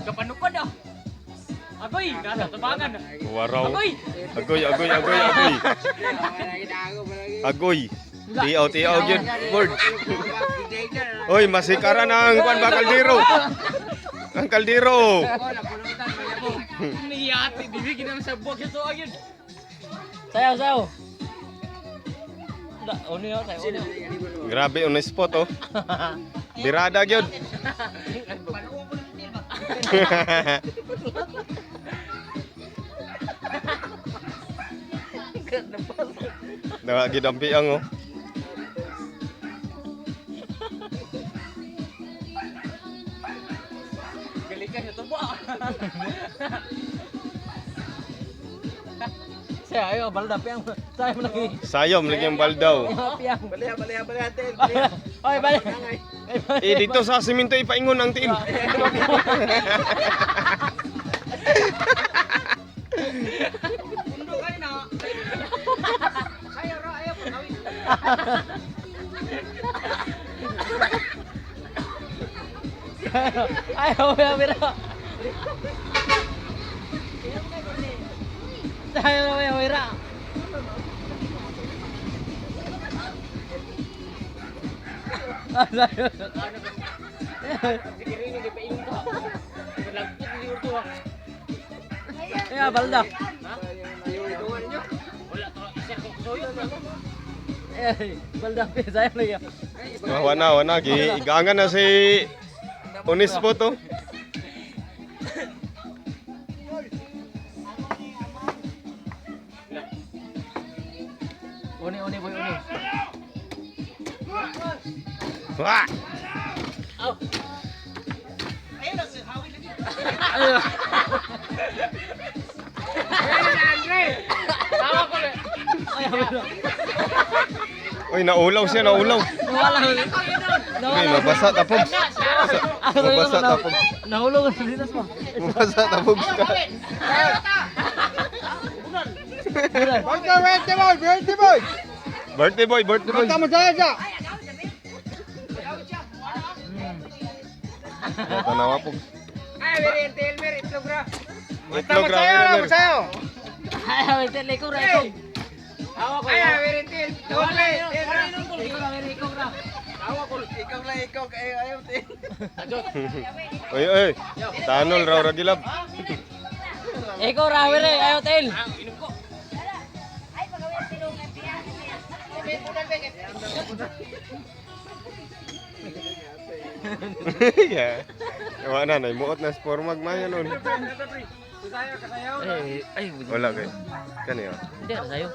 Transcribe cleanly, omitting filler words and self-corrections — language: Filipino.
Kapanukod daw. Agoy, nasa tubangan. Waraw. Agoy. Agoy. Agoy. Tiyaw yun. Word. Oy, masikaran ang kuan ba kaldero. Ang kaldero. Niyati, bibigyan naman sa buwag ito agad. Sayaw. Ono yun, sayaw. Grabe on the spot oh. Birada gyud. Dawa gid ang piang oh. Galikan ito ba? Sayaw, balda piyang. Sayaw lagi. Sayom lagi ang baldaw. Piyang. Baliha, Tel. Oy, balik. Dito sa simento ipaingon ang team. Undo ka rin ha. Ayaw pagawin. Ayaw, bira. Sayaw, bira. Sayaw. Sige rin, hindi pa inong ka. Malagpit, hindi ito ha. Yeah, balda. Iungan niyo. Wala to, isa ko soyo. Balda pe, sayaw lagi. Wana gigangan na si Onispo to. Uni boy. Wah! Ayun na, hawin lagi. Ayo. Andre! Tawa ko na. Oy, naulaw siya. Wala. Oy, mabasa tapog. Mabasa tapog. Nahulog sa dinas mo. Mabasa tapog ka. Birthday boy. Tanawa po. Ay, very Tel, itlog ra. Itlog ra. Ayaw, tele ko ra. Tawa ko. Ay, very Tel. Doble. Ikaw ra. Tawa ko. Ikaw ayaw Tel. Oy. Tanol raw ragilab. Ikaw ra, ayaw tel. Inom ko. Ay, pagawin tilungan piya. Yeah. Ewa na, muot na spormag mayan nun. Kasayaw. Ay, Wala kay. Kani oh. hindi sayo.